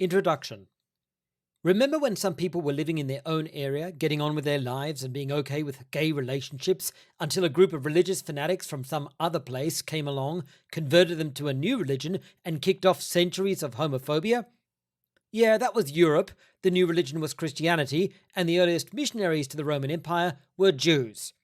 Introduction. Remember when some people were living in their own area, getting on with their lives and being okay with gay relationships, until a group of religious fanatics from some other place came along, converted them to a new religion, and kicked off centuries of homophobia? Yeah, that was Europe. The new religion was Christianity, and the earliest missionaries to the Roman Empire were Jews.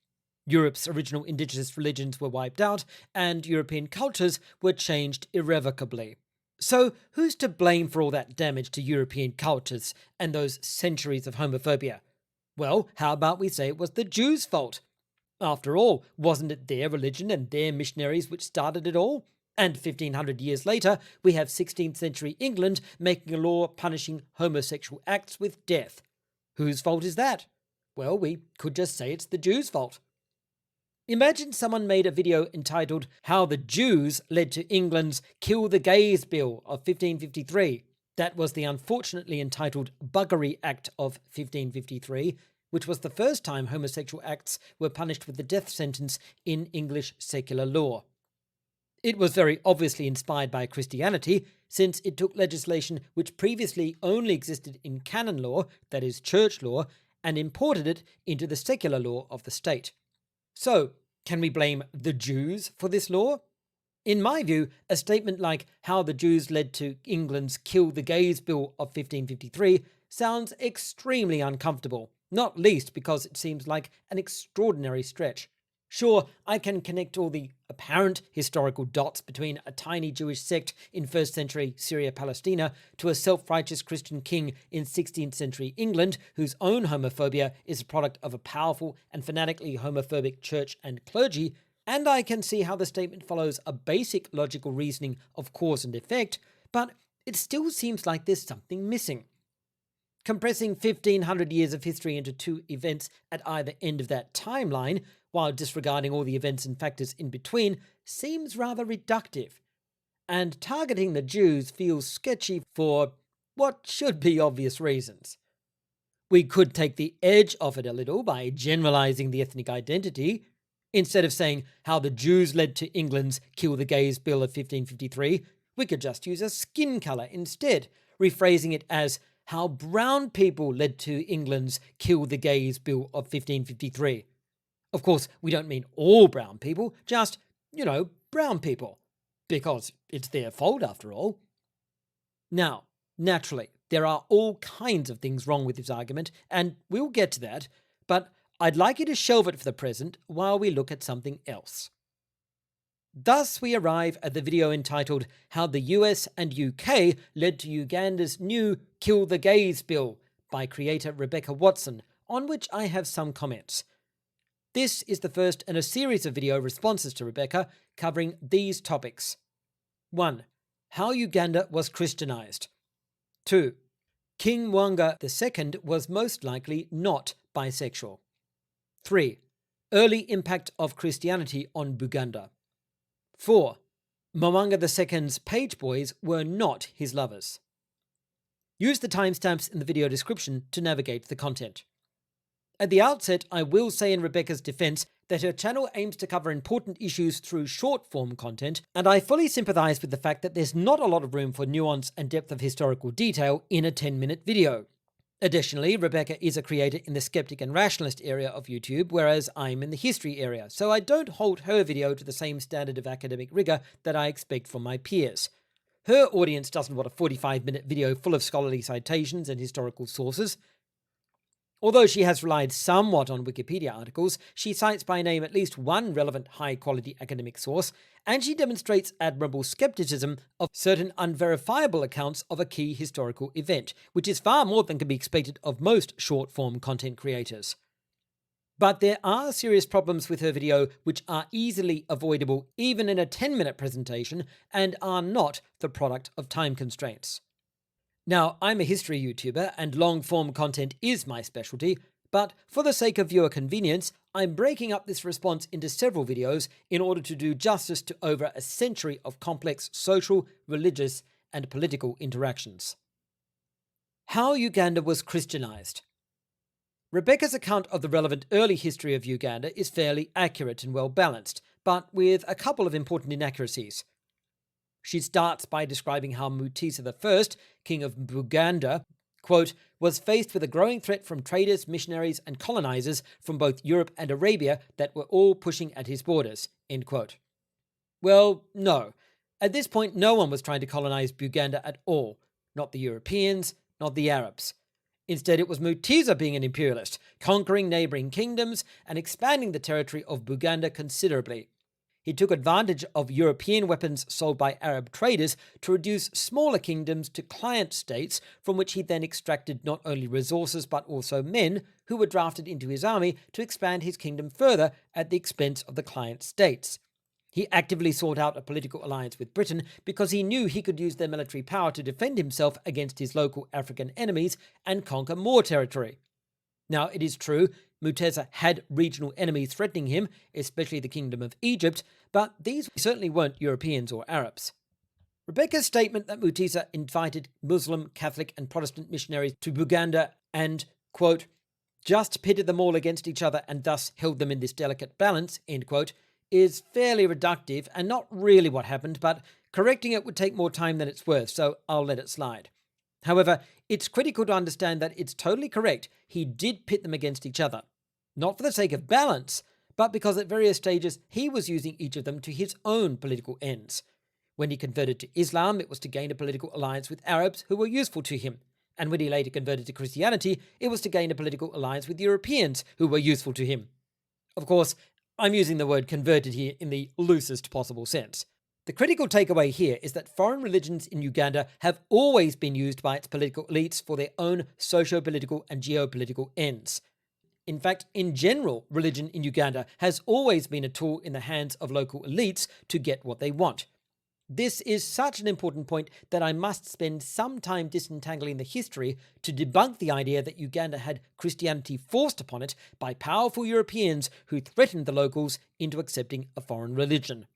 Europe's original indigenous religions were wiped out, and European cultures were changed irrevocably. So, who's to blame for all that damage to European cultures and those centuries of homophobia? Well, how about we say it was the Jews' fault? After all, wasn't it their religion and their missionaries which started it all? And 1500 years later, we have 16th century England making a law punishing homosexual acts with death. Whose fault is that? Well, we could just say it's the Jews' fault. Imagine someone made a video entitled How the Jews Led to England's Kill the Gays Bill of 1553. That was the unfortunately entitled Buggery Act of 1553, which was the first time homosexual acts were punished with the death sentence in English secular law. It was very obviously inspired by Christianity, since it took legislation which previously only existed in canon law, that is church law, and imported it into the secular law of the state. So, can we blame the Jews for this law? In my view, a statement like how the Jews led to England's Kill the Gays Bill of 1553 sounds extremely uncomfortable, not least because it seems like an extraordinary stretch. Sure, I can connect all the apparent historical dots between a tiny Jewish sect in 1st century Syria-Palestina to a self-righteous Christian king in 16th century England whose own homophobia is a product of a powerful and fanatically homophobic church and clergy, and I can see how the statement follows a basic logical reasoning of cause and effect, but it still seems like there's something missing. Compressing 1500 years of history into two events at either end of that timeline, while disregarding all the events and factors in between, seems rather reductive. And targeting the Jews feels sketchy for what should be obvious reasons. We could take the edge off it a little by generalizing the ethnic identity. Instead of saying how the Jews led to England's Kill the Gays Bill of 1553, we could just use a skin color instead, rephrasing it as how brown people led to England's Kill the Gays Bill of 1553. Of course, we don't mean all brown people, just, brown people. Because it's their fault after all. Now, naturally, there are all kinds of things wrong with this argument, and we'll get to that, but I'd like you to shelve it for the present while we look at something else. Thus we arrive at the video entitled How the US and UK Led to Uganda's New Kill the Gays Bill by creator Rebecca Watson, on which I have some comments. This is the first in a series of video responses to Rebecca covering these topics. 1. How Uganda was Christianized. 2. King Mwanga II was most likely not bisexual. 3. Early impact of Christianity on Buganda. 4. Mwanga II's page boys were not his lovers. Use the timestamps in the video description to navigate the content. At the outset, I will say in Rebecca's defense that her channel aims to cover important issues through short-form content, and I fully sympathize with the fact that there's not a lot of room for nuance and depth of historical detail in a 10-minute video. Additionally, Rebecca is a creator in the skeptic and rationalist area of YouTube, whereas I'm in the history area, so I don't hold her video to the same standard of academic rigor that I expect from my peers. Her audience doesn't want a 45-minute video full of scholarly citations and historical sources. Although she has relied somewhat on Wikipedia articles, she cites by name at least one relevant high-quality academic source, and she demonstrates admirable skepticism of certain unverifiable accounts of a key historical event, which is far more than can be expected of most short-form content creators. But there are serious problems with her video which are easily avoidable even in a 10-minute presentation and are not the product of time constraints. Now, I'm a history YouTuber and long-form content is my specialty, but for the sake of viewer convenience, I'm breaking up this response into several videos in order to do justice to over a century of complex social, religious, and political interactions. How Uganda was Christianized. Rebecca's account of the relevant early history of Uganda is fairly accurate and well-balanced, but with a couple of important inaccuracies. She starts by describing how Mutesa I, king of Buganda, quote, was faced with a growing threat from traders, missionaries, and colonizers from both Europe and Arabia that were all pushing at his borders, end quote. Well, no. At this point, no one was trying to colonize Buganda at all. Not the Europeans, not the Arabs. Instead, it was Mutesa being an imperialist, conquering neighboring kingdoms and expanding the territory of Buganda considerably. He took advantage of European weapons sold by Arab traders to reduce smaller kingdoms to client states, from which he then extracted not only resources but also men who were drafted into his army to expand his kingdom further at the expense of the client states. He actively sought out a political alliance with Britain because he knew he could use their military power to defend himself against his local African enemies and conquer more territory. Now, it is true, Mutesa had regional enemies threatening him, especially the Kingdom of Egypt, but these certainly weren't Europeans or Arabs. Rebecca's statement that Mutesa invited Muslim, Catholic, and Protestant missionaries to Buganda and, quote, just pitted them all against each other and thus held them in this delicate balance, end quote, is fairly reductive and not really what happened, but correcting it would take more time than it's worth, so I'll let it slide. However, it's critical to understand that it's totally correct. He did pit them against each other. Not for the sake of balance, but because at various stages he was using each of them to his own political ends. When he converted to Islam, it was to gain a political alliance with Arabs who were useful to him. And when he later converted to Christianity, it was to gain a political alliance with Europeans who were useful to him. Of course, I'm using the word converted here in the loosest possible sense. The critical takeaway here is that foreign religions in Uganda have always been used by its political elites for their own socio-political and geopolitical ends. In fact, in general, religion in Uganda has always been a tool in the hands of local elites to get what they want. This is such an important point that I must spend some time disentangling the history to debunk the idea that Uganda had Christianity forced upon it by powerful Europeans who threatened the locals into accepting a foreign religion.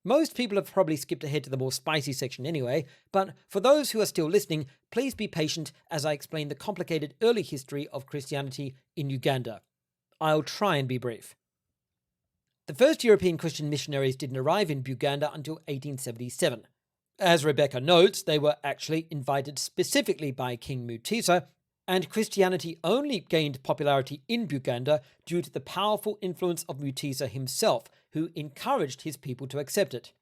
Most people have probably skipped ahead to the more spicy section anyway, but for those who are still listening, please be patient as I explain the complicated early history of Christianity in Uganda. I'll try and be brief. The first European Christian missionaries didn't arrive in Buganda until 1877. As Rebecca notes, they were actually invited specifically by King Mutesa, and Christianity only gained popularity in Buganda due to the powerful influence of Mutesa himself, who encouraged his people to accept it.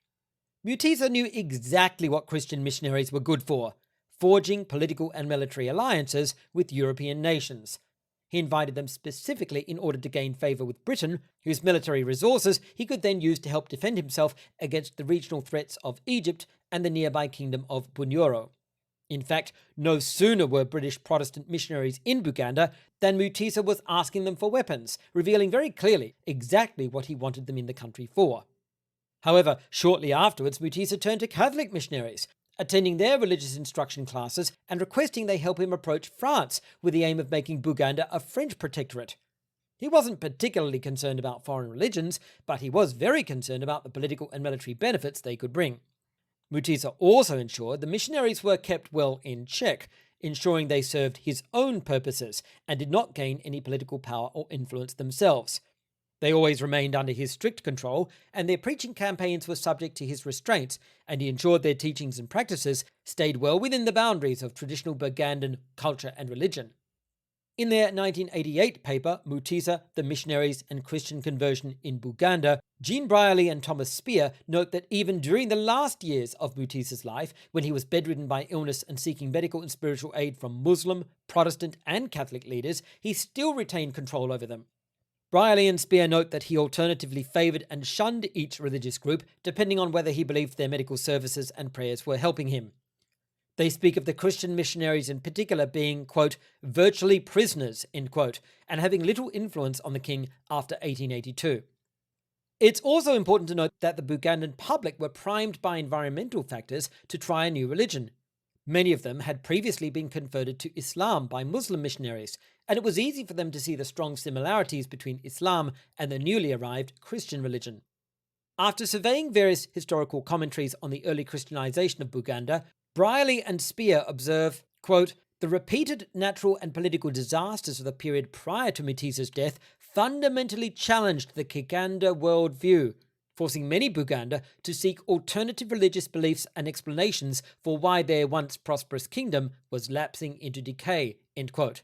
Mutesa knew exactly what Christian missionaries were good for, forging political and military alliances with European nations. He invited them specifically in order to gain favour with Britain, whose military resources he could then use to help defend himself against the regional threats of Egypt and the nearby kingdom of Bunyoro. In fact, no sooner were British Protestant missionaries in Buganda than Mutesa was asking them for weapons, revealing very clearly exactly what he wanted them in the country for. However, shortly afterwards, Mutesa turned to Catholic missionaries, attending their religious instruction classes and requesting they help him approach France with the aim of making Buganda a French protectorate. He wasn't particularly concerned about foreign religions, but he was very concerned about the political and military benefits they could bring. Mutesa also ensured the missionaries were kept well in check, ensuring they served his own purposes and did not gain any political power or influence themselves. They always remained under his strict control, and their preaching campaigns were subject to his restraints, and he ensured their teachings and practices stayed well within the boundaries of traditional Bugandan culture and religion. In their 1988 paper, Mutesa, the Missionaries and Christian Conversion in Buganda, Jean Brierley and Thomas Spear note that even during the last years of Mutesa's life, when he was bedridden by illness and seeking medical and spiritual aid from Muslim, Protestant and Catholic leaders, he still retained control over them. Brierley and Spear note that he alternatively favoured and shunned each religious group, depending on whether he believed their medical services and prayers were helping him. They speak of the Christian missionaries in particular being, quote, virtually prisoners, end quote, and having little influence on the king after 1882. It's also important to note that the Bugandan public were primed by environmental factors to try a new religion. Many of them had previously been converted to Islam by Muslim missionaries, and it was easy for them to see the strong similarities between Islam and the newly arrived Christian religion. After surveying various historical commentaries on the early Christianization of Buganda, Brierley and Spear observe, quote, the repeated natural and political disasters of the period prior to Mutesa's death fundamentally challenged the Kiganda worldview. forcing many Buganda to seek alternative religious beliefs and explanations for why their once prosperous kingdom was lapsing into decay, end quote.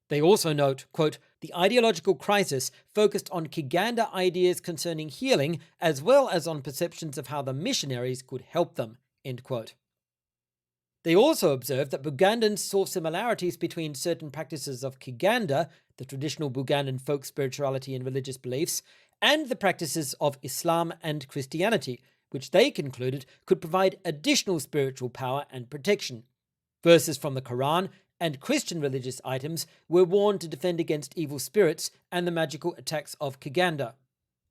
They also note, quote, the ideological crisis focused on Kiganda ideas concerning healing as well as on perceptions of how the missionaries could help them, end quote. They also observed that Bugandans saw similarities between certain practices of Kiganda, the traditional Bugandan folk spirituality and religious beliefs, and the practices of Islam and Christianity, which they concluded could provide additional spiritual power and protection. Verses from the Quran and Christian religious items were worn to defend against evil spirits and the magical attacks of Kiganda.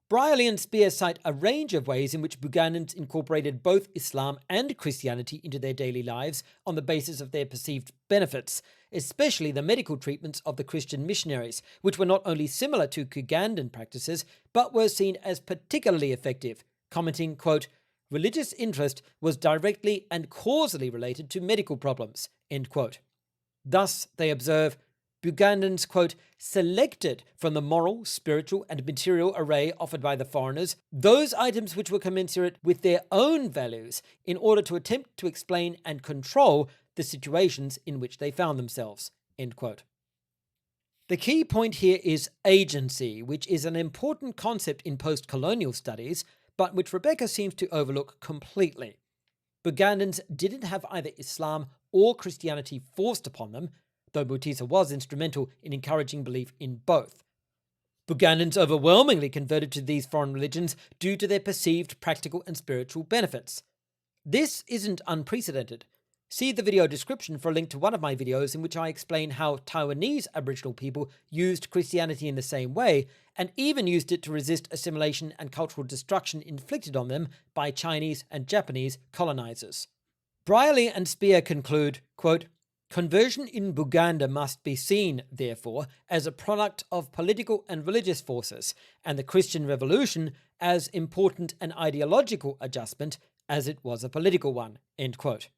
Brierley and Spear cite a range of ways in which Bugandans incorporated both Islam and Christianity into their daily lives on the basis of their perceived benefits, especially the medical treatments of the Christian missionaries, which were not only similar to Ugandan practices, but were seen as particularly effective, commenting, quote, religious interest was directly and causally related to medical problems, end quote. Thus, they observe, Bugandans, quote, selected from the moral, spiritual, and material array offered by the foreigners those items which were commensurate with their own values in order to attempt to explain and control the situations in which they found themselves, end quote. The key point here is agency, which is an important concept in post-colonial studies, but which Rebecca seems to overlook completely. Bugandans didn't have either Islam or Christianity forced upon them, though Mutisa was instrumental in encouraging belief in both. Bugandans overwhelmingly converted to these foreign religions due to their perceived practical and spiritual benefits. This isn't unprecedented. See the video description for a link to one of my videos in which I explain how Taiwanese Aboriginal people used Christianity in the same way, and even used it to resist assimilation and cultural destruction inflicted on them by Chinese and Japanese colonizers. Brierley and Spear conclude, quote, conversion in Buganda must be seen, therefore, as a product of political and religious forces, and the Christian Revolution as important an ideological adjustment as it was a political one, end quote.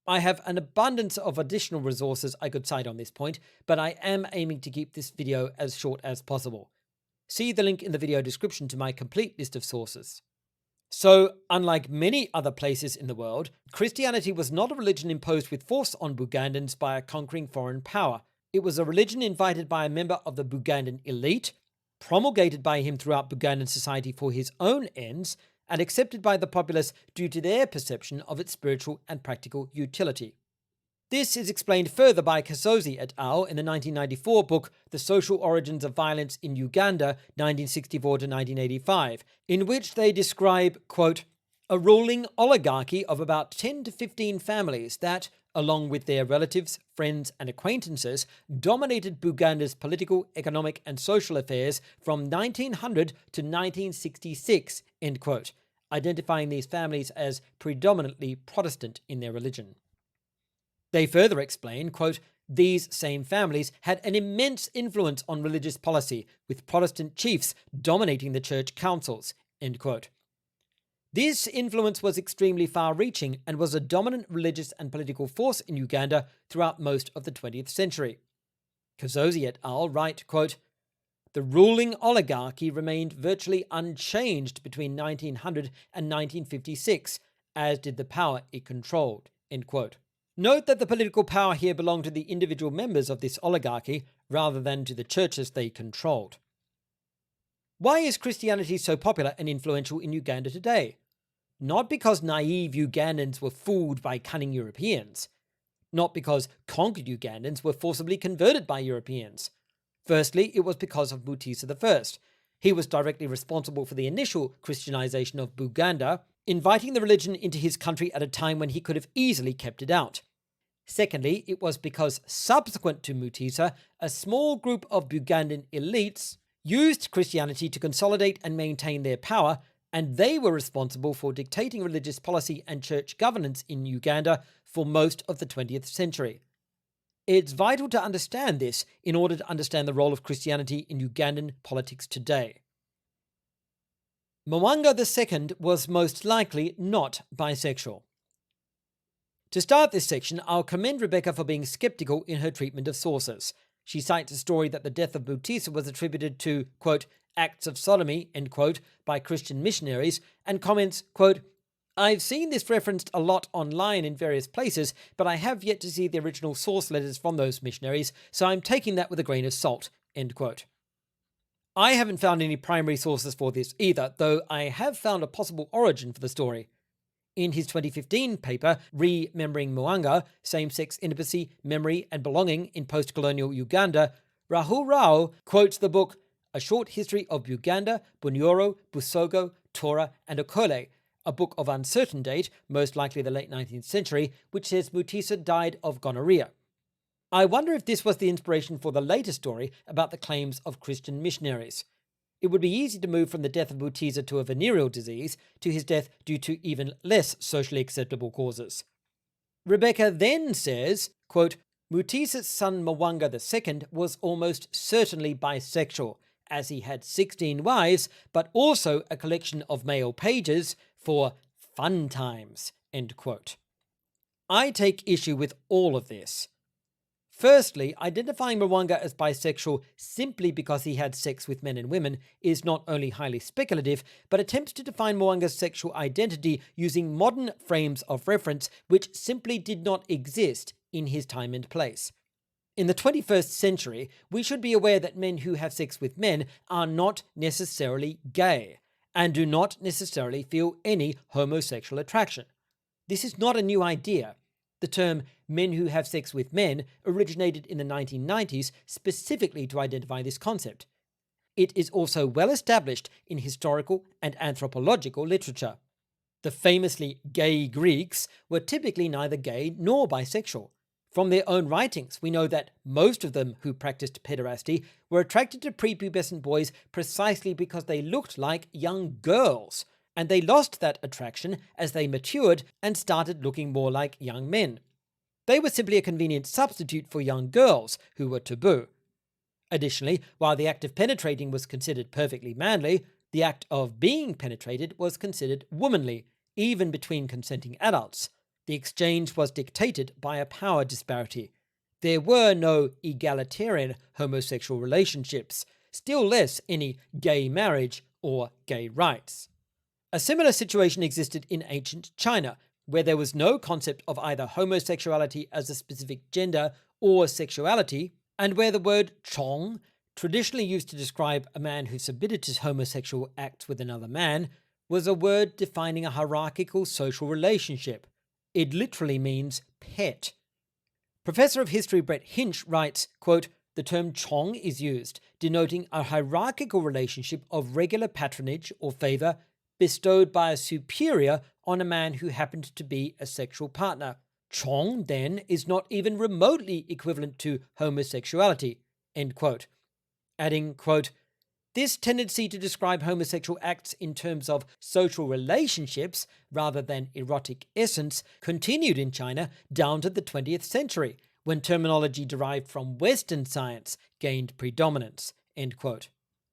I have an abundance of additional resources I could cite on this point, but I am aiming to keep this video as short as possible. See the link in the video description to my complete list of sources. So, unlike many other places in the world, Christianity was not a religion imposed with force on Bugandans by a conquering foreign power. It was a religion invited by a member of the Bugandan elite, promulgated by him throughout Bugandan society for his own ends, and accepted by the populace due to their perception of its spiritual and practical utility. This is explained further by Kasozi et al. In the 1994 book The Social Origins of Violence in Uganda, 1964 to 1985, in which they describe, quote, a ruling oligarchy of about 10 to 15 families that, along with their relatives, friends, and acquaintances, dominated Buganda's political, economic, and social affairs from 1900 to 1966, end quote, identifying these families as predominantly Protestant in their religion. They further explain, quote, these same families had an immense influence on religious policy, with Protestant chiefs dominating the church councils, end quote. This influence was extremely far-reaching and was a dominant religious and political force in Uganda throughout most of the 20th century. Kasozi et al. Write, quote, the ruling oligarchy remained virtually unchanged between 1900 and 1956, as did the power it controlled, end quote. Note that the political power here belonged to the individual members of this oligarchy rather than to the churches they controlled. Why is Christianity so popular and influential in Uganda today? Not because naive Ugandans were fooled by cunning Europeans. Not because conquered Ugandans were forcibly converted by Europeans. Firstly, it was because of Mutisa I. He was directly responsible for the initial Christianization of Buganda, inviting the religion into his country at a time when he could have easily kept it out. Secondly, it was because subsequent to Mutisa, a small group of Bugandan elites used Christianity to consolidate and maintain their power, and they were responsible for dictating religious policy and church governance in Uganda for most of the 20th century. It's vital to understand this in order to understand the role of Christianity in Ugandan politics today. Mwanga II was most likely not bisexual. To start this section, I'll commend Rebecca for being skeptical in her treatment of sources. She cites a story that the death of Mutisa was attributed to, quote, acts of sodomy, end quote, by Christian missionaries, and comments, quote, I've seen this referenced a lot online in various places, but I have yet to see the original source letters from those missionaries, so I'm taking that with a grain of salt, end quote. I haven't found any primary sources for this either, though I have found a possible origin for the story. In his 2015 paper, Remembering Mwanga, Same-Sex Intimacy, Memory and Belonging in Post-Colonial Uganda, Rahul Rao quotes the book A Short History of Buganda, Bunyoro, Busogo, Tora and Okole, a book of uncertain date, most likely the late 19th century, which says Mutisa died of gonorrhea. I wonder if this was the inspiration for the later story about the claims of Christian missionaries. It would be easy to move from the death of Mutisa to a venereal disease to his death due to even less socially acceptable causes. Rebecca then says, quote, Mutisa's son Mwanga II was almost certainly bisexual, as he had 16 wives, but also a collection of male pages for fun times, end quote. I take issue with all of this. Firstly, identifying Mwanga as bisexual simply because he had sex with men and women is not only highly speculative, but attempts to define Mwanga's sexual identity using modern frames of reference which simply did not exist in his time and place. In the 21st century, we should be aware that men who have sex with men are not necessarily gay and do not necessarily feel any homosexual attraction. This is not a new idea. The term men who have sex with men originated in the 1990s specifically to identify this concept. It is also well established in historical and anthropological literature. The famously gay Greeks were typically neither gay nor bisexual. From their own writings, we know that most of them who practiced pederasty were attracted to prepubescent boys precisely because they looked like young girls, and they lost that attraction as they matured and started looking more like young men. They were simply a convenient substitute for young girls, who were taboo. Additionally, while the act of penetrating was considered perfectly manly, the act of being penetrated was considered womanly, even between consenting adults. The exchange was dictated by a power disparity. There were no egalitarian homosexual relationships, still less any gay marriage or gay rights. A similar situation existed in ancient China, where there was no concept of either homosexuality as a specific gender or sexuality, and where the word chong, traditionally used to describe a man who submitted to homosexual acts with another man, was a word defining a hierarchical social relationship. It literally means pet. Professor of history Brett Hinch writes, quote, the term chong is used, denoting a hierarchical relationship of regular patronage or favor bestowed by a superior on a man who happened to be a sexual partner. Chong, then, is not even remotely equivalent to homosexuality, end quote. Adding, quote, this tendency to describe homosexual acts in terms of social relationships rather than erotic essence continued in China down to the 20th century, when terminology derived from Western science gained predominance, end quote.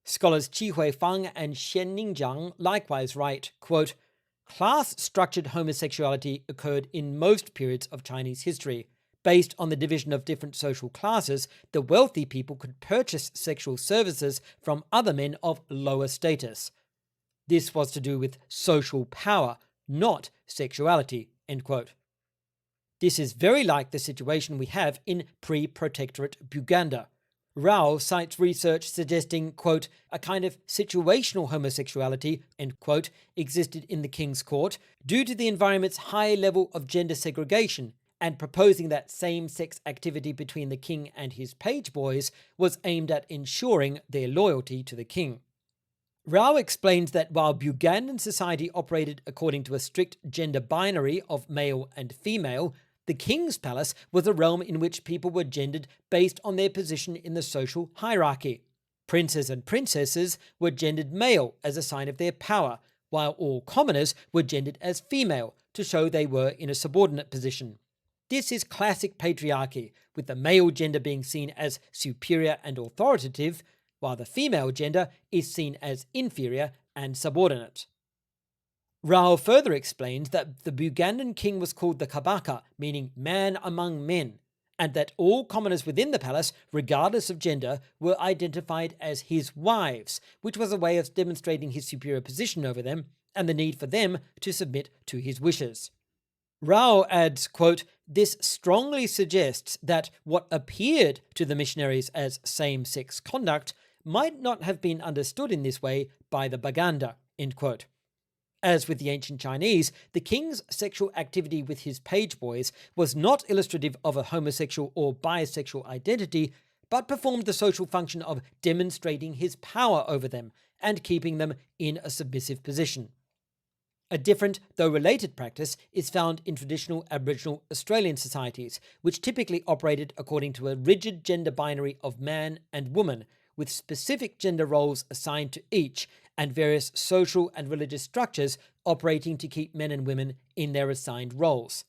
Scholars Qi Huifang and Xian Ningjiang likewise write, quote, class-structured homosexuality occurred in most periods of Chinese history. Based on the division of different social classes, the wealthy people could purchase sexual services from other men of lower status. This was to do with social power, not sexuality, end quote. This is very like the situation we have in pre-protectorate Buganda. Rao cites research suggesting, quote, a kind of situational homosexuality, end quote, existed in the king's court due to the environment's high level of gender segregation, and proposing that same-sex activity between the king and his page boys was aimed at ensuring their loyalty to the king. Rao explains that while Bugandan society operated according to a strict gender binary of male and female, the king's palace was a realm in which people were gendered based on their position in the social hierarchy. Princes and princesses were gendered male as a sign of their power, while all commoners were gendered as female to show they were in a subordinate position. This is classic patriarchy, with the male gender being seen as superior and authoritative, while the female gender is seen as inferior and subordinate. Rao further explains that the Bugandan king was called the Kabaka, meaning man among men, and that all commoners within the palace, regardless of gender, were identified as his wives, which was a way of demonstrating his superior position over them and the need for them to submit to his wishes. Rao adds, quote, "This strongly suggests that what appeared to the missionaries as same-sex conduct might not have been understood in this way by the Buganda," end quote. As with the ancient Chinese, the king's sexual activity with his page boys was not illustrative of a homosexual or bisexual identity, but performed the social function of demonstrating his power over them and keeping them in a submissive position. A different, though related practice is found in traditional Aboriginal Australian societies, which typically operated according to a rigid gender binary of man and woman, with specific gender roles assigned to each, and various social and religious structures operating to keep men and women in their assigned roles.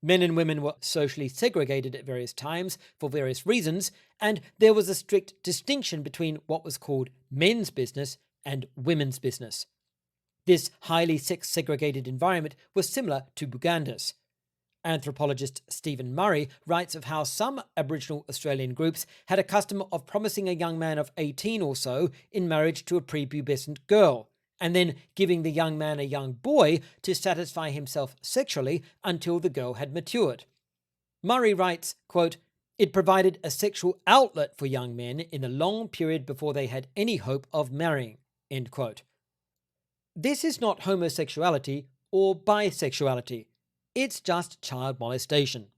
Men and women were socially segregated at various times for various reasons, and there was a strict distinction between what was called men's business and women's business. This highly sex-segregated environment was similar to Buganda's. Anthropologist Stephen Murray writes of how some Aboriginal Australian groups had a custom of promising a young man of 18 or so in marriage to a prepubescent girl, and then giving the young man a young boy to satisfy himself sexually until the girl had matured. Murray writes, quote, "It provided a sexual outlet for young men in the long period before they had any hope of marrying," end quote. This is not homosexuality or bisexuality. It's just child molestation.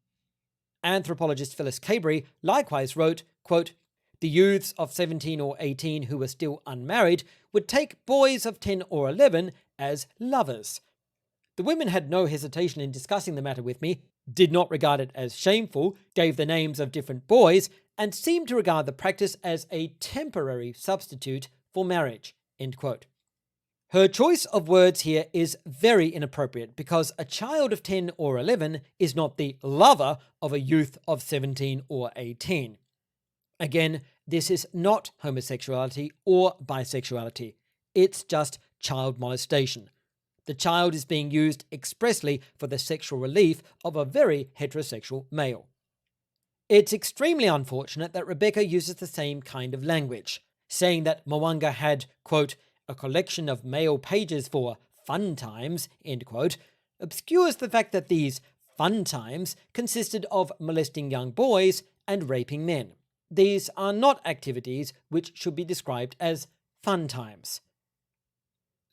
Anthropologist Phyllis Cabery likewise wrote, quote, "The youths of 17 or 18 who were still unmarried would take boys of 10 or 11 as lovers. The women had no hesitation in discussing the matter with me, did not regard it as shameful, gave the names of different boys, and seemed to regard the practice as a temporary substitute for marriage," end quote. Her choice of words here is very inappropriate because a child of 10 or 11 is not the lover of a youth of 17 or 18. Again, this is not homosexuality or bisexuality. It's just child molestation. The child is being used expressly for the sexual relief of a very heterosexual male. It's extremely unfortunate that Rebecca uses the same kind of language, saying that Mwanga had, quote, "a collection of male pages for fun times," end quote, obscures the fact that these fun times consisted of molesting young boys and raping men. These are not activities which should be described as fun times.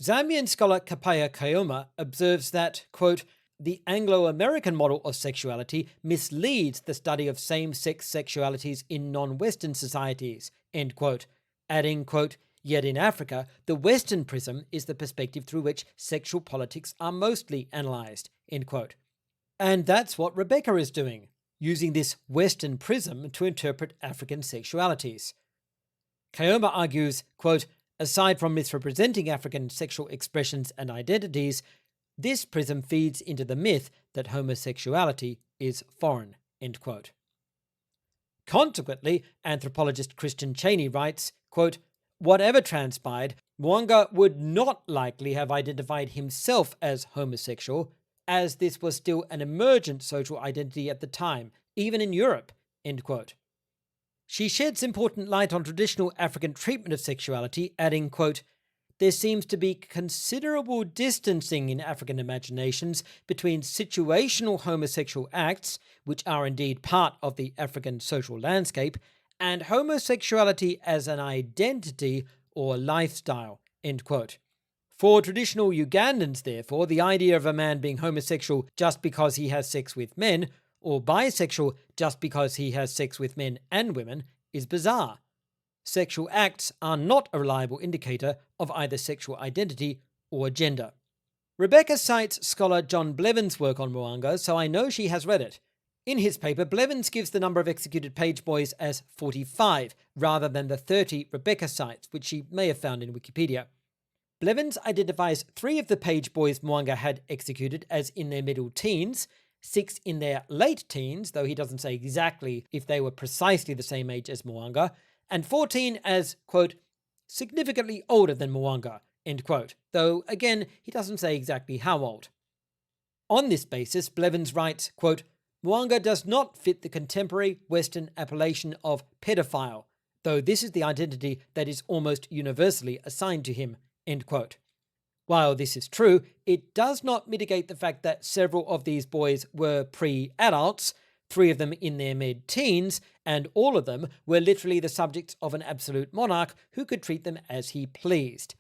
Zambian scholar Kapaya Kayoma observes that, quote, "the Anglo-American model of sexuality misleads the study of same-sex sexualities in non-Western societies," end quote, adding, quote, "Yet in Africa, the Western prism is the perspective through which sexual politics are mostly analysed," end quote. And that's what Rebecca is doing, using this Western prism to interpret African sexualities. Kayoma argues, quote, "aside from misrepresenting African sexual expressions and identities, this prism feeds into the myth that homosexuality is foreign," end quote. Consequently, anthropologist Christian Cheney writes, quote, "whatever transpired, Mwanga would not likely have identified himself as homosexual, as this was still an emergent social identity at the time, even in Europe," end quote. She sheds important light on traditional African treatment of sexuality, adding, quote, "there seems to be considerable distancing in African imaginations between situational homosexual acts, which are indeed part of the African social landscape, and homosexuality as an identity or lifestyle," end quote. For traditional Ugandans, therefore, the idea of a man being homosexual just because he has sex with men, or bisexual just because he has sex with men and women, is bizarre. Sexual acts are not a reliable indicator of either sexual identity or gender. Rebecca cites scholar John Blevins' work on Mwanga, so I know she has read it. In his paper, Blevins gives the number of executed page boys as 45, rather than the 30 Rebecca cites, which she may have found in Wikipedia. Blevins identifies 3 of the page boys Mwanga had executed as in their middle teens, 6 in their late teens, though he doesn't say exactly if they were precisely the same age as Mwanga, and 14 as, quote, "significantly older than Mwanga," end quote, though again he doesn't say exactly how old. On this basis, Blevins writes, quote, Mwanga does not fit the contemporary Western appellation of pedophile, though this is the identity that is almost universally assigned to him." End quote. While this is true, it does not mitigate the fact that several of these boys were pre-adults, 3 of them in their mid-teens, and all of them were literally the subjects of an absolute monarch who could treat them as he pleased.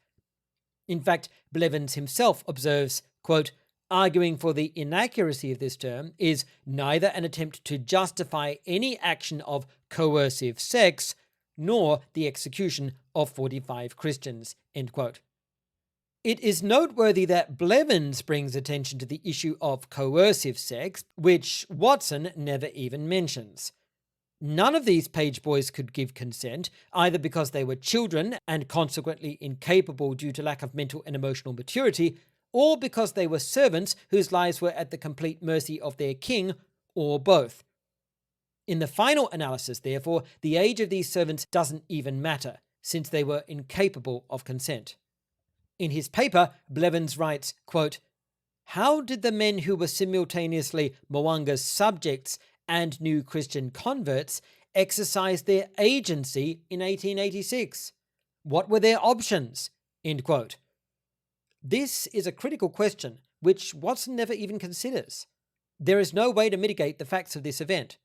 In fact, Blevins himself observes, quote, "Arguing for the inaccuracy of this term is neither an attempt to justify any action of coercive sex, nor the execution of 45 Christians." End quote. It is noteworthy that Blevins brings attention to the issue of coercive sex, which Watson never even mentions. None of these page boys could give consent, either because they were children and consequently incapable due to lack of mental and emotional maturity, or because they were servants whose lives were at the complete mercy of their king, or both. In the final analysis, therefore, the age of these servants doesn't even matter, since they were incapable of consent. In his paper, Blevins writes, quote, "How did the men who were simultaneously Mwanga's subjects and new Christian converts exercise their agency in 1886? What were their options?" End quote. This is a critical question, which Watson never even considers. There is no way to mitigate the facts of this event.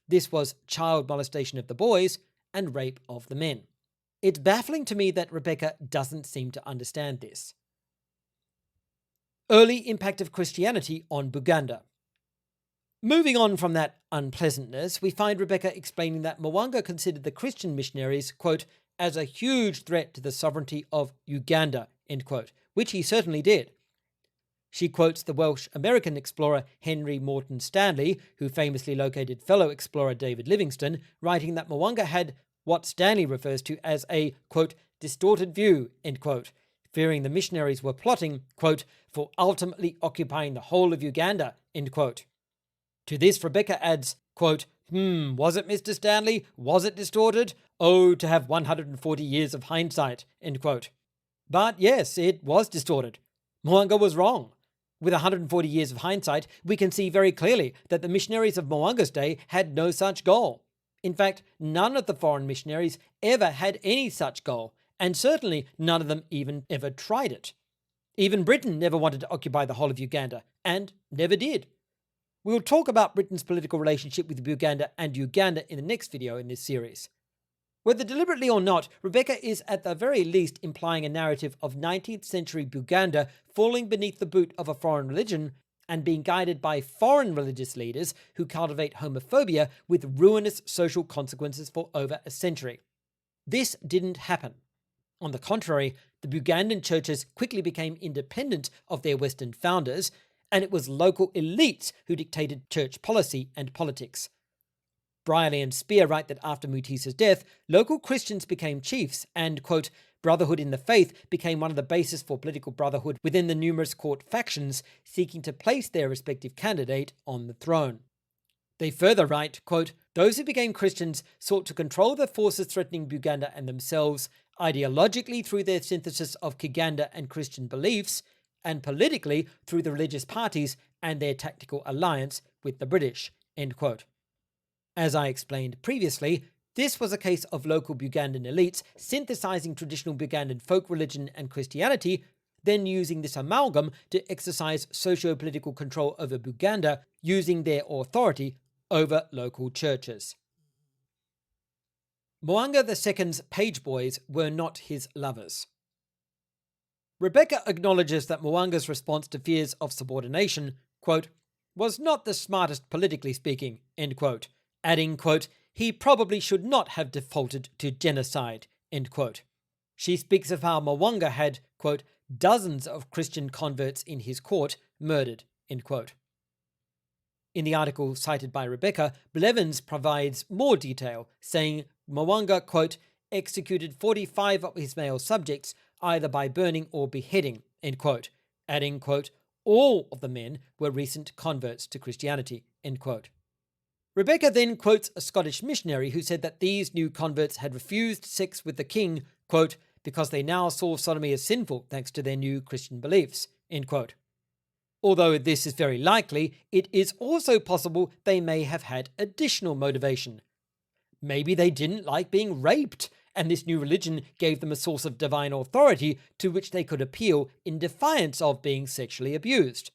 This was child molestation of the boys and rape of the men. It's baffling to me that Rebecca doesn't seem to understand this. Early impact of Christianity on Buganda. Moving on from that unpleasantness, we find Rebecca explaining that Mwanga considered the Christian missionaries, quote, "as a huge threat to the sovereignty of Uganda," end quote, which he certainly did. She quotes the Welsh-American explorer Henry Morton Stanley, who famously located fellow explorer David Livingstone, writing that Mwanga had what Stanley refers to as a, quote, "distorted view," end quote, fearing the missionaries were plotting, quote, "for ultimately occupying the whole of Uganda," end quote. To this, Rebecca adds, quote, "Was it, Mr. Stanley? Was it distorted? Oh, to have 140 years of hindsight," end quote. But yes, it was distorted. Mwanga was wrong. With 140 years of hindsight, we can see very clearly that the missionaries of Mwanga's day had no such goal. In fact, none of the foreign missionaries ever had any such goal, and certainly none of them even ever tried it. Even Britain never wanted to occupy the whole of Uganda, and never did. We'll talk about Britain's political relationship with Buganda and Uganda in the next video in this series. Whether deliberately or not, Rebecca is at the very least implying a narrative of 19th century Buganda falling beneath the boot of a foreign religion and being guided by foreign religious leaders who cultivate homophobia with ruinous social consequences for over a century. This didn't happen. On the contrary, the Bugandan churches quickly became independent of their Western founders, and it was local elites who dictated church policy and politics. Brierley and Spear write that after Mutesa's death, local Christians became chiefs and, quote, "brotherhood in the faith became one of the bases for political brotherhood within the numerous court factions seeking to place their respective candidate on the throne." They further write, quote, "those who became Christians sought to control the forces threatening Buganda and themselves, ideologically through their synthesis of Kiganda and Christian beliefs, and politically through the religious parties and their tactical alliance with the British," end quote. As I explained previously, this was a case of local Bugandan elites synthesizing traditional Bugandan folk religion and Christianity, then using this amalgam to exercise socio-political control over Buganda, using their authority over local churches. Mwanga II's page boys were not his lovers. Rebecca acknowledges that Mwanga's response to fears of subordination, quote, "was not the smartest politically speaking," end quote, adding, quote, "he probably should not have defaulted to genocide," end quote. She speaks of how Mwanga had, quote, "dozens of Christian converts in his court murdered," end quote. In the article cited by Rebecca, Blevins provides more detail, saying Mwanga, quote, "executed 45 of his male subjects either by burning or beheading," end quote, adding, quote, "all of the men were recent converts to Christianity," end quote. Rebecca then quotes a Scottish missionary who said that these new converts had refused sex with the king, quote, "because they now saw sodomy as sinful thanks to their new Christian beliefs," end quote. Although this is very likely, it is also possible they may have had additional motivation. Maybe they didn't like being raped, and this new religion gave them a source of divine authority to which they could appeal in defiance of being sexually abused.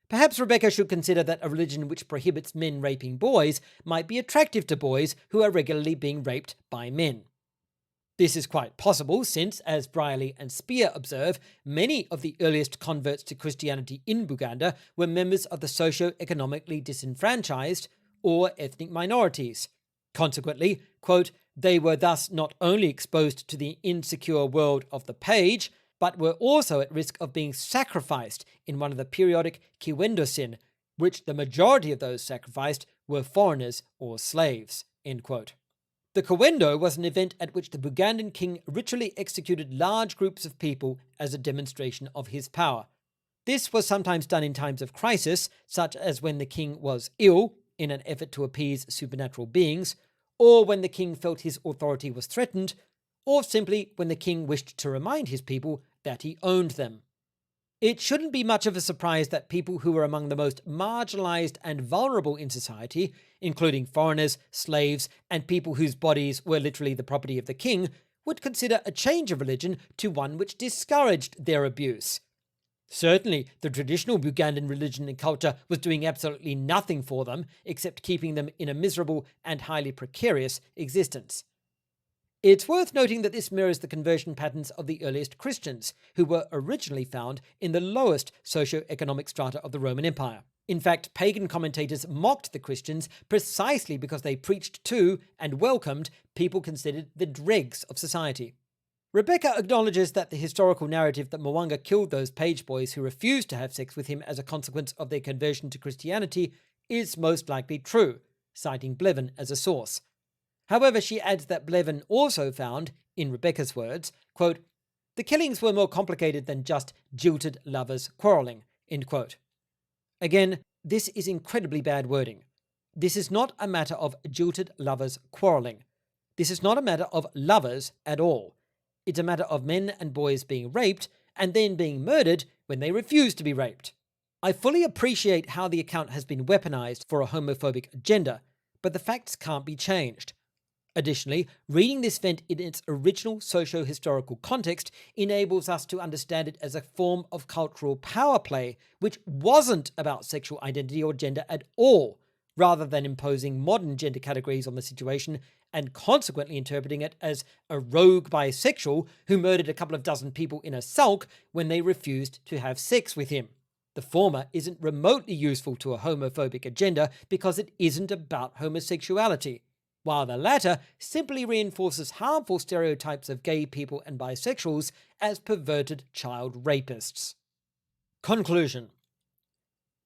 Perhaps Rebecca should consider that a religion which prohibits men raping boys might be attractive to boys who are regularly being raped by men. This is quite possible since, as Brierley and Spear observe, many of the earliest converts to Christianity in Buganda were members of the socio-economically disenfranchised or ethnic minorities. Consequently, quote, they were thus not only exposed to the insecure world of the page, but were also at risk of being sacrificed in one of the periodic kiwendosin, which the majority of those sacrificed were foreigners or slaves, end quote. The Kiwendo was an event at which the Bugandan king ritually executed large groups of people as a demonstration of his power. This was sometimes done in times of crisis, such as when the king was ill, in an effort to appease supernatural beings, or when the king felt his authority was threatened, or simply when the king wished to remind his people that he owned them. It shouldn't be much of a surprise that people who were among the most marginalized and vulnerable in society, including foreigners, slaves, and people whose bodies were literally the property of the king, would consider a change of religion to one which discouraged their abuse. Certainly, the traditional Bugandan religion and culture was doing absolutely nothing for them except keeping them in a miserable and highly precarious existence. It's worth noting that this mirrors the conversion patterns of the earliest Christians, who were originally found in the lowest socio-economic strata of the Roman Empire. In fact, pagan commentators mocked the Christians precisely because they preached to and welcomed people considered the dregs of society. Rebecca acknowledges that the historical narrative that Mwanga killed those page boys who refused to have sex with him as a consequence of their conversion to Christianity is most likely true, citing Blevin as a source. However, she adds that Blevin also found, in Rebecca's words, quote, the killings were more complicated than just jilted lovers quarrelling, end quote. Again, this is incredibly bad wording. This is not a matter of jilted lovers quarrelling. This is not a matter of lovers at all. It's a matter of men and boys being raped and then being murdered when they refuse to be raped. I fully appreciate how the account has been weaponized for a homophobic agenda, but the facts can't be changed. Additionally, reading this event in its original socio-historical context enables us to understand it as a form of cultural power play, which wasn't about sexual identity or gender at all, rather than imposing modern gender categories on the situation and consequently interpreting it as a rogue bisexual who murdered a couple of dozen people in a sulk when they refused to have sex with him. The former isn't remotely useful to a homophobic agenda because it isn't about homosexuality, while the latter simply reinforces harmful stereotypes of gay people and bisexuals as perverted child rapists. Conclusion.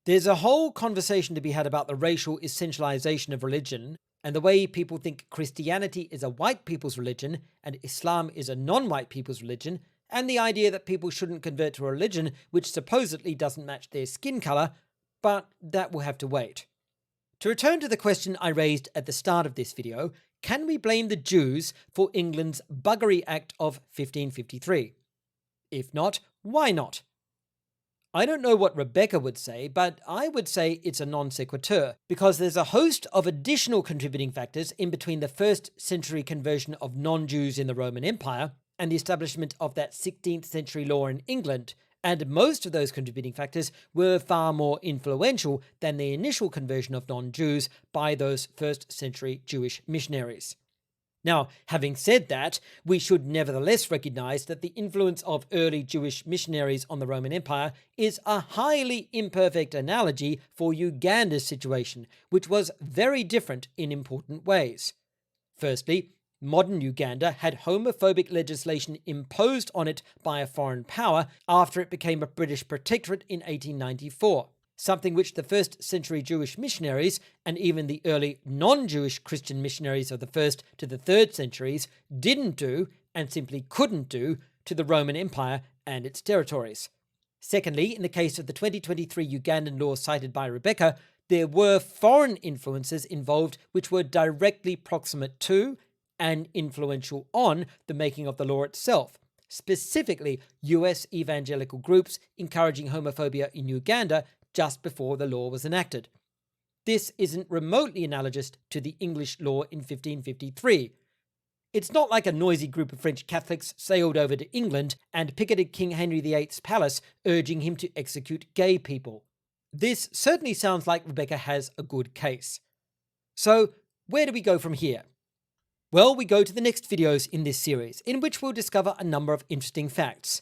There's a whole conversation to be had about the racial essentialization of religion and the way people think Christianity is a white people's religion and Islam is a non-white people's religion, and the idea that people shouldn't convert to a religion which supposedly doesn't match their skin color, but that will have to wait. To return to the question I raised at the start of this video, can we blame the Jews for England's Buggery Act of 1553? If not, why not? I don't know what Rebecca would say, but I would say it's a non sequitur, because there's a host of additional contributing factors in between the 1st century conversion of non-Jews in the Roman Empire and the establishment of that 16th century law in England, and most of those contributing factors were far more influential than the initial conversion of non-Jews by those 1st century Jewish missionaries. Now, having said that, we should nevertheless recognize that the influence of early Jewish missionaries on the Roman Empire is a highly imperfect analogy for Uganda's situation, which was very different in important ways. Firstly, modern Uganda had homophobic legislation imposed on it by a foreign power after it became a British protectorate in 1894. Something which the 1st century Jewish missionaries and even the early non-Jewish Christian missionaries of the 1st to the 3rd centuries didn't do and simply couldn't do to the Roman Empire and its territories. Secondly, in the case of the 2023 Ugandan law cited by Rebecca, there were foreign influences involved which were directly proximate to and influential on the making of the law itself. Specifically, US evangelical groups encouraging homophobia in Uganda just before the law was enacted. This isn't remotely analogous to the English law in 1553. It's not like a noisy group of French Catholics sailed over to England and picketed King Henry VIII's palace, urging him to execute gay people. This certainly sounds like Rebecca has a good case. So, where do we go from here? Well, we go to the next videos in this series, in which we'll discover a number of interesting facts.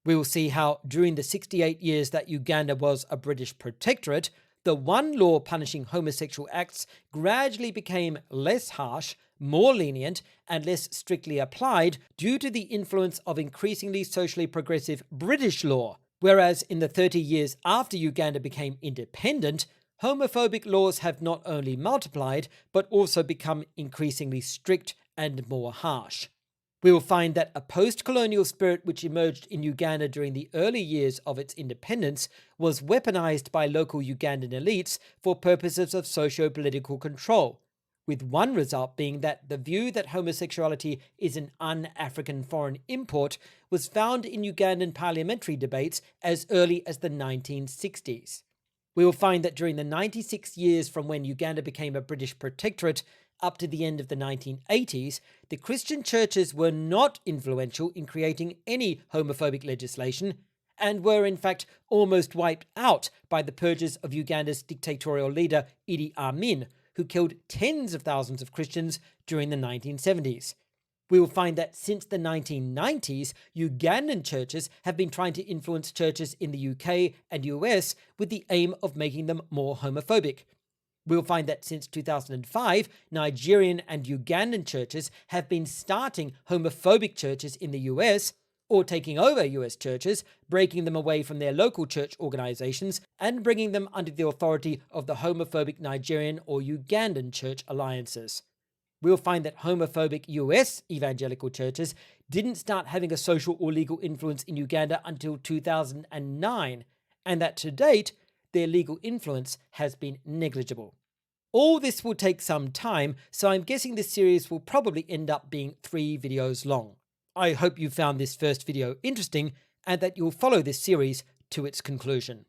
We will see how, during the 68 years that Uganda was a British protectorate, the one law punishing homosexual acts gradually became less harsh, more lenient, and less strictly applied due to the influence of increasingly socially progressive British law. Whereas in the 30 years after Uganda became independent, homophobic laws have not only multiplied, but also become increasingly strict and more harsh. We will find that a post-colonial spirit which emerged in Uganda during the early years of its independence was weaponized by local Ugandan elites for purposes of socio-political control, with one result being that the view that homosexuality is an un-African foreign import was found in Ugandan parliamentary debates as early as the 1960s. We will find that during the 96 years from when Uganda became a British protectorate up to the end of the 1980s, the Christian churches were not influential in creating any homophobic legislation and were in fact almost wiped out by the purges of Uganda's dictatorial leader Idi Amin, who killed tens of thousands of Christians during the 1970s. We will find that since the 1990s, Ugandan churches have been trying to influence churches in the UK and US with the aim of making them more homophobic. We'll find that since 2005, Nigerian and Ugandan churches have been starting homophobic churches in the US, or taking over US churches, breaking them away from their local church organizations and bringing them under the authority of the homophobic Nigerian or Ugandan church alliances. We'll find that homophobic US evangelical churches didn't start having a social or legal influence in Uganda until 2009, and that to date, their legal influence has been negligible. All this will take some time, so I'm guessing this series will probably end up being 3 videos long. I hope you found this first video interesting and that you'll follow this series to its conclusion.